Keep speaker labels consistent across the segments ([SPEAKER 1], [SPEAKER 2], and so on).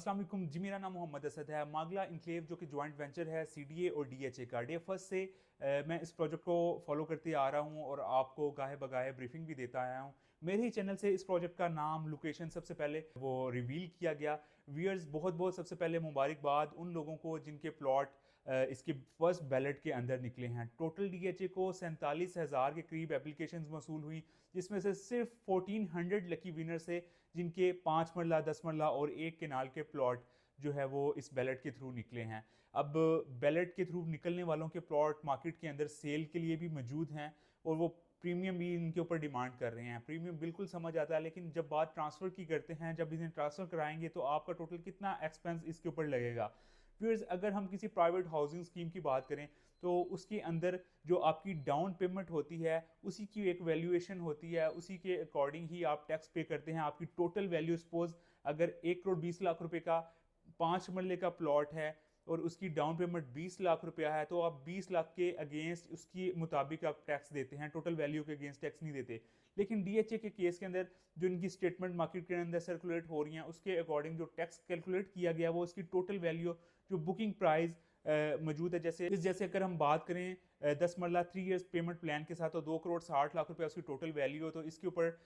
[SPEAKER 1] अस्सलाम वालेकुम जी। मेरा नाम मोहम्मद असद है। मागला इनक्लेव जो कि जॉइंट वेंचर है सीडीए और डीएचए का, डे फर्स्ट से मैं इस प्रोजेक्ट को फॉलो करते आ रहा हूं और आपको गाहे बगाहे ब्रीफिंग भी देता आया हूं। मेरे ही चैनल से इस प्रोजेक्ट का नाम, लोकेशन सबसे पहले वो रिवील किया गया। व्यूअर्स, बहुत बहुत सबसे पहले मुबारकबाद उन लोगों को जिनके प्लॉट इसके फर्स्ट बैलेट के अंदर निकले हैं। टोटल डीएचए को 47,000 के करीब एप्लीकेशंस मौसूल हुई, जिसमें से सिर्फ 1400 लकी विनर से जिनके 5 मरला, 10 मरला और एक केनाल के प्लॉट जो है वो इस बैलेट के थ्रू निकले हैं। अब बैलेट के थ्रू निकलने वालों के प्लॉट मार्केट के अंदर सेल के लिए भी मौजूद हैं और वो प्रीमियम भी इनके ऊपर डिमांड कर रहे हैं। प्रीमियम बिल्कुल समझ आता है, लेकिन जब बात ट्रांसफ़र की करते हैं, जब इन्हें ट्रांसफ़र कराएंगे तो आपका टोटल कितना एक्सपेंस इसके ऊपर लगेगा। फिर अगर हम किसी प्राइवेट हाउसिंग स्कीम की बात करें तो उसके अंदर जो आपकी डाउन पेमेंट होती है उसी की एक वैल्यूएशन होती है, उसी के अकॉर्डिंग ही आप टैक्स पे करते हैं। आपकी टोटल वैल्यू, सपोज अगर 1 करोड़ 20 लाख रुपए का 5 मरले का प्लॉट है और उसकी डाउन पेमेंट 20 लाख रुपया है, तो आप 20 लाख के अगेंस्ट उसकी मुताबिक आप टैक्स देते हैं, टोटल वैल्यू के अगेंस्ट टैक्स नहीं देते। लेकिन डीएचए के केस के अंदर जो इनकी स्टेटमेंट मार्केट के अंदर सर्कुलेट हो रही हैं उसके अकॉर्डिंग जो टैक्स कैलकुलेट किया गया वो उसकी टोटल वैल्यू जो बुकिंग प्राइस मौजूद है। जैसे अगर हम बात करें 10 मरला 3 इयर्स पेमेंट प्लान के साथ, तो 2 करोड़ 60 लाख रुपया उसकी टोटल वैल्यू हो, तो इसके ऊपर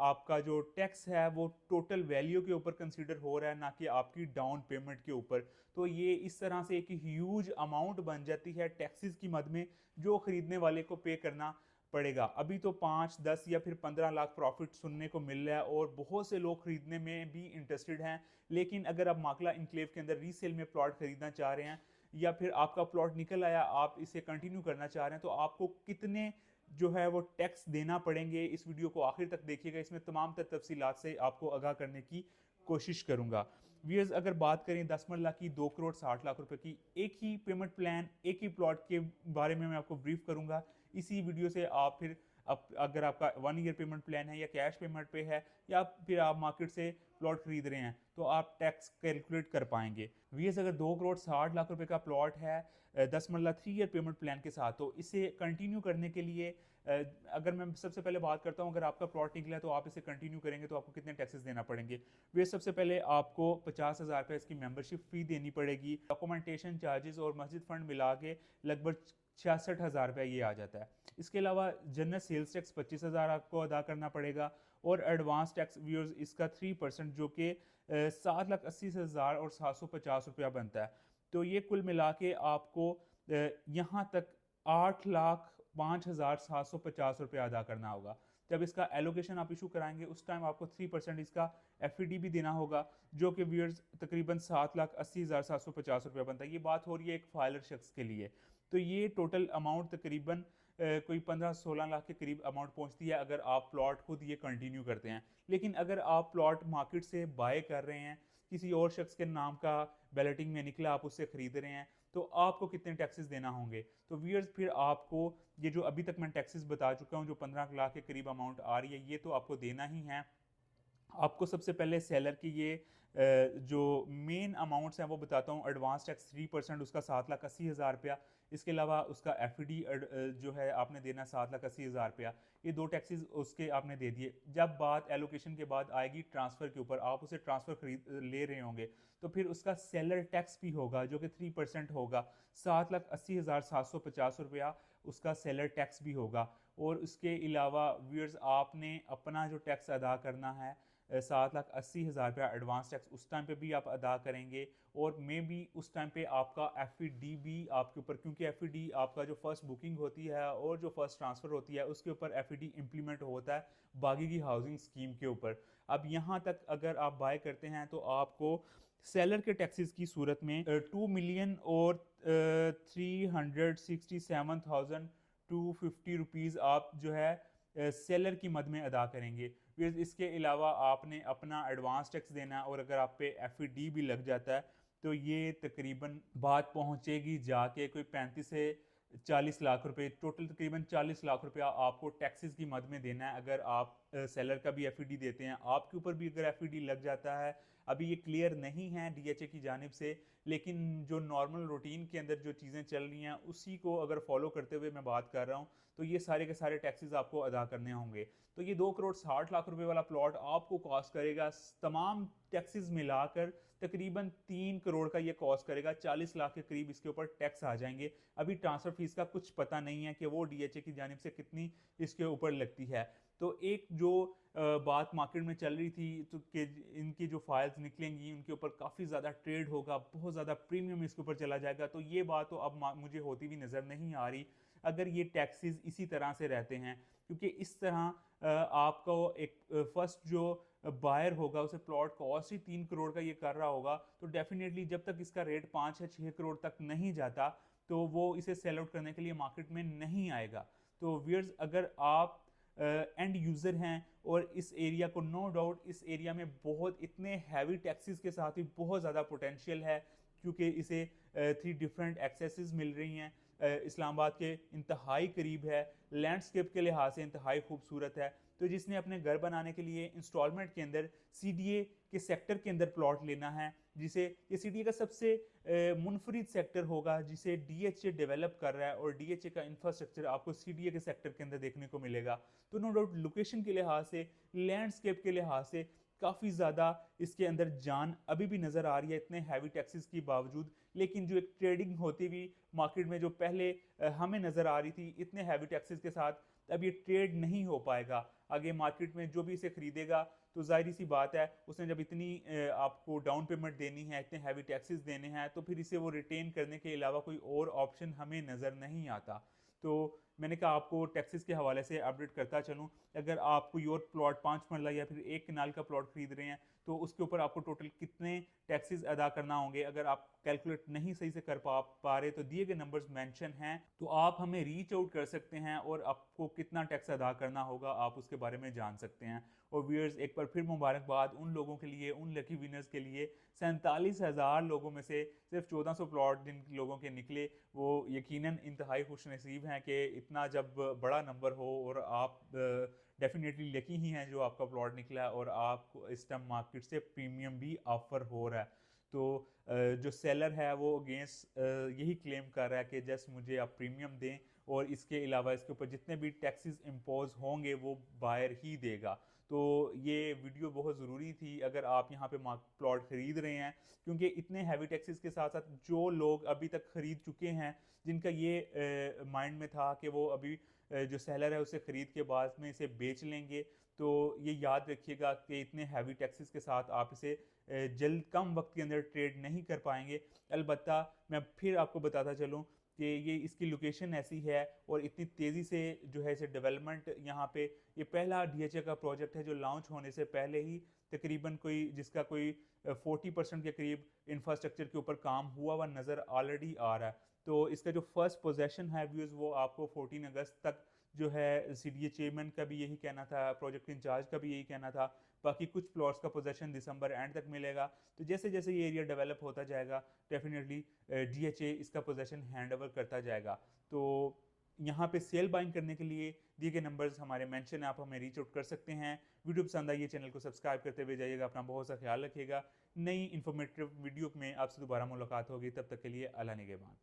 [SPEAKER 1] आपका जो टैक्स है वो टोटल वैल्यू के ऊपर कंसीडर हो रहा है, ना कि आपकी डाउन पेमेंट के ऊपर। तो ये इस तरह से एक ह्यूज अमाउंट बन जाती है टैक्सेस की मद में, जो खरीदने वाले को पे करना पड़ेगा। अभी तो 5, 10 या फिर 15 लाख प्रॉफिट सुनने को मिल रहा है और बहुत से लोग खरीदने में भी इंटरेस्टेड हैं। लेकिन अगर आप माकला इनक्लेव के अंदर रीसेल में प्लॉट खरीदना चाह रहे हैं या फिर आपका प्लॉट निकल आया, आप इसे कंटिन्यू करना चाह रहे हैं, तो आपको कितने जो है वो टैक्स देना पड़ेंगे, इस वीडियो को आखिर तक देखिएगा। इसमें तमाम तफसीलात से आपको आगाह करने की कोशिश करूंगा। व्यूअर्स, अगर बात करें 10 मरला की 2 करोड़ 60 लाख रुपए की, एक ही पेमेंट प्लान, एक ही प्लॉट के बारे में मैं आपको ब्रीफ करूंगा इसी वीडियो से। आप फिर अगर आपका 1 ईयर पेमेंट प्लान है या कैश पेमेंट पे है या फिर आप मार्केट से प्लॉट खरीद रहे हैं, तो आप टैक्स कैलकुलेट कर पाएंगे। वीएस, अगर 2 करोड़ 60 लाख रुपए का प्लॉट है 10 मरला 3 ईयर पेमेंट प्लान के साथ, तो इसे कंटिन्यू करने के लिए अगर मैं सबसे पहले बात करता हूं, अगर आपका प्लॉट निकला है तो आप इसे कंटिन्यू करेंगे तो आपको कितने टैक्सेस देना पड़ेंगे। वे सबसे पहले आपको 50,000 रुपये इसकी मेंबरशिप फी देनी पड़ेगी। डॉक्यूमेंटेशन चार्जेस और मस्जिद फंड मिला के लगभग 66,000 रुपया ये आ जाता है। इसके अलावा जनरल सेल्स टैक्स 25,000 आपको अदा करना पड़ेगा और एडवांस टैक्स व्यूअर्स इसका 3% जो कि 7,80,000 और 750 रुपया बनता है। तो ये कुल मिला के आपको यहाँ तक 8,05,750 रुपया अदा करना होगा। जब इसका एलोकेशन आप इशू कराएंगे उस टाइम आपको 3% इसका एफईडी भी देना होगा, जो कि व्यूअर्स तकरीबन 7,80,750 रुपया बनता है। ये बात हो रही है एक फाइलर शख्स के लिए। तो ये टोटल अमाउंट तकरीबन कोई 15-16 लाख के करीब अमाउंट पहुंचती है अगर आप प्लॉट खुद ये कंटिन्यू करते हैं। लेकिन अगर आप प्लॉट मार्केट से बाय कर रहे हैं, किसी और शख्स के नाम का बैलेटिंग में निकला, आप उससे खरीद रहे हैं, तो आपको कितने टैक्सेस देना होंगे। तो व्यूअर्स, फिर आपको ये जो अभी तक मैं टैक्सेस बता चुका हूं, जो 15 लाख के करीब अमाउंट आ रही है, ये तो आपको देना ही है। आपको सबसे पहले सेलर की ये जो मेन अमाउंट्स हैं वो बताता हूँ। एडवांस टैक्स 3%, उसका 7,80,000 रुपया। इसके अलावा उसका एफडी जो है आपने देना 7,80,000 रुपया। ये दो टैक्सेस उसके आपने दे दिए। जब बात एलोकेशन के बाद आएगी ट्रांसफ़र के ऊपर, आप उसे ट्रांसफ़र खरीद ले रहे होंगे, तो फिर उसका सेलर टैक्स भी होगा जो कि 3% होगा। 7,80,750 रुपया उसका सेलर टैक्स भी होगा। और उसके अलावा व्यूअर्स, आपने अपना जो टैक्स अदा करना है 7,80,000 रुपया एडवांस टैक्स, उस टाइम पे भी आप अदा करेंगे। और मे भी उस टाइम पे आपका एफईडी भी आपके ऊपर, क्योंकि एफईडी आपका जो फर्स्ट बुकिंग होती है और जो फर्स्ट ट्रांसफ़र होती है उसके ऊपर एफईडी इंप्लीमेंट होता है बागी की हाउसिंग स्कीम के ऊपर। अब यहाँ तक अगर आप बाय करते हैं तो आपको सेलर के टैक्सेस की सूरत में 2 मिलियन और 367,250 रुपीज़ आप जो है सेलर की मद में अदा करेंगे। फिर इसके अलावा आपने अपना एडवांस टैक्स देना है, और अगर आप पे एफईडी भी लग जाता है तो ये तकरीबन बात पहुंचेगी जाके कोई 35 से 40 लाख रुपए, टोटल तकरीबन 40 लाख रुपया आपको टैक्सेस की मद में देना है। अगर आप सेलर का भी एफईडी देते हैं, आपके ऊपर भी अगर एफईडी लग जाता है, अभी ये क्लियर नहीं है डीएचए की जानिब से, लेकिन जो नॉर्मल रूटीन के अंदर जो चीज़ें चल रही हैं उसी को अगर फॉलो करते हुए मैं बात कर रहा हूँ, तो ये सारे के सारे टैक्सेस आपको अदा करने होंगे। तो ये 2 करोड़ 60 लाख रुपए वाला प्लॉट आपको कॉस्ट करेगा तमाम टैक्सेस मिलाकर तकरीबन 3 करोड़ का ये कॉस्ट करेगा, 40 लाख के करीब इसके ऊपर टैक्स आ जाएंगे। अभी ट्रांसफ़र फीस का कुछ पता नहीं है कि वो डीएचए की जानिब से कितनी इसके ऊपर लगती है। तो एक जो बात मार्केट में चल रही थी तो कि इनकी जो फाइल्स निकलेंगी उनके ऊपर काफ़ी ज़्यादा ट्रेड होगा, बहुत ज़्यादा प्रीमियम इसके ऊपर चला जाएगा, तो ये बात तो अब मुझे होती हुई नज़र नहीं आ रही अगर ये टैक्सेस इसी तरह से रहते हैं। क्योंकि इस तरह आपको एक फर्स्ट जो बायर होगा उसे प्लॉट कॉस्ट ही 3 करोड़ का ये कर रहा होगा, तो डेफिनेटली जब तक इसका रेट 5 या 6 करोड़ तक नहीं जाता तो वो इसे सेल आउट करने के लिए मार्केट में नहीं आएगा। तो व्यूअर्स, अगर आप एंड यूज़र हैं और इस एरिया को, नो डाउट इस एरिया में बहुत इतने हैवी टैक्सेस के साथ भी बहुत ज़्यादा पोटेंशियल है, क्योंकि इसे 3 डिफरेंट एक्सेसेस मिल रही हैं, इस्लामाबाद के इंतहाई करीब है, लैंडस्केप के लिहाज से इंतहाई खूबसूरत है। तो जिसने अपने घर बनाने के लिए इंस्टॉलमेंट के अंदर सीडीए के सेक्टर के अंदर प्लॉट लेना है, जिसे ये सीडीए का सबसे मुनफरिद सेक्टर होगा जिसे डीएचए डेवलप कर रहा है, और डीएचए का इंफ्रास्ट्रक्चर आपको सीडीए के सेक्टर के अंदर देखने को मिलेगा। तो नो डाउट लोकेशन के लिहाज से, लैंडस्केप के लिहाज से काफ़ी ज़्यादा इसके अंदर जान अभी भी नज़र आ रही है इतने हैवी टैक्सेस के बावजूद। लेकिन जो एक ट्रेडिंग होती हुई मार्केट में जो पहले हमें नज़र आ रही थी इतने हैवी टैक्सेस के साथ, अब ये ट्रेड नहीं हो पाएगा। आगे मार्केट में जो भी इसे खरीदेगा तो जाहिर सी बात है उसने जब इतनी आपको डाउन पेमेंट देनी है, इतने हैवी टैक्सेस देने हैं, तो फिर इसे वो रिटेन करने के अलावा कोई और ऑप्शन हमें नज़र नहीं आता। तो मैंने कहा आपको टैक्सेस के हवाले से अपडेट करता चलूँ। अगर आप कोई और प्लॉट 5 मरला या फिर 1 कनाल का प्लॉट खरीद रहे हैं तो उसके ऊपर आपको टोटल कितने टैक्सेस अदा करना होंगे, अगर आप कैलकुलेट नहीं सही से कर पा रहे तो दिए गए नंबर्स मेंशन हैं, तो आप हमें रीच आउट कर सकते हैं और आपको कितना टैक्स अदा करना होगा आप उसके बारे में जान सकते हैं। और व्यूअर्स, एक बार फिर मुबारकबाद उन लोगों के लिए, उन लकी विनर्स के लिए, 47,000 लोगों में से सिर्फ 1400 प्लॉट जिन लोगों के निकले वो यकीनन इंतहाई खुश नसीब हैं कि इतना जब बड़ा नंबर हो, और आप डेफिनेटली लकी ही हैं जो आपका प्लॉट निकला है और आपको इस टाइम मार्केट से प्रीमियम भी ऑफर हो रहा है। तो जो सेलर है वो अगेंस्ट यही क्लेम कर रहा है कि जस्ट मुझे आप प्रीमियम दें और इसके अलावा इसके ऊपर जितने भी टैक्सेस इम्पोज होंगे वो बायर ही देगा। तो ये वीडियो बहुत ज़रूरी थी अगर आप यहाँ पे प्लॉट ख़रीद रहे हैं, क्योंकि इतने हैवी टैक्सेस के साथ साथ जो लोग अभी तक ख़रीद चुके हैं, जिनका ये माइंड में था कि वो अभी जो सेलर है उसे ख़रीद के बाद में इसे बेच लेंगे, तो ये याद रखिएगा कि इतने हैवी टैक्सेस के साथ आप इसे जल्द कम वक्त के अंदर ट्रेड नहीं कर पाएंगे। अलबत्ता मैं फिर आपको बताता चलूँ कि ये इसकी लोकेशन ऐसी है और इतनी तेज़ी से जो है इसे डेवलपमेंट यहाँ पे, ये पहला डीएचए का प्रोजेक्ट है जो लॉन्च होने से पहले ही तकरीबन जिसका कोई 40% के करीब इंफ्रास्ट्रक्चर के ऊपर काम हुआ हुआ नज़र ऑलरेडी आ रहा है। तो इसका जो फर्स्ट पोजेशन है व्यूज़ वो आपको 14 अगस्त तक जो है सीडीए चेयरमैन का भी यही कहना था, प्रोजेक्ट इंचार्ज का भी यही कहना था। बाकी कुछ प्लॉट्स का पोजेशन दिसंबर एंड तक मिलेगा। तो जैसे जैसे ये एरिया डेवलप होता जाएगा डेफिनेटली डीएचए इसका पोजेशन हैंड ओवर करता जाएगा। तो यहाँ पे सेल बाइंग करने के लिए दिए गए नंबर्स हमारे मेंशन है, आप हमें रीच आउट कर सकते हैं। वीडियो पसंद आई, चैनल को सब्सक्राइब करते हुए जाइएगा। अपना बहुत सा ख्याल रखिएगा। नई इन्फॉर्मेटिव वीडियो में आपसे दोबारा मुलाकात होगी, तब तक के लिए अल्लाह निगहबान।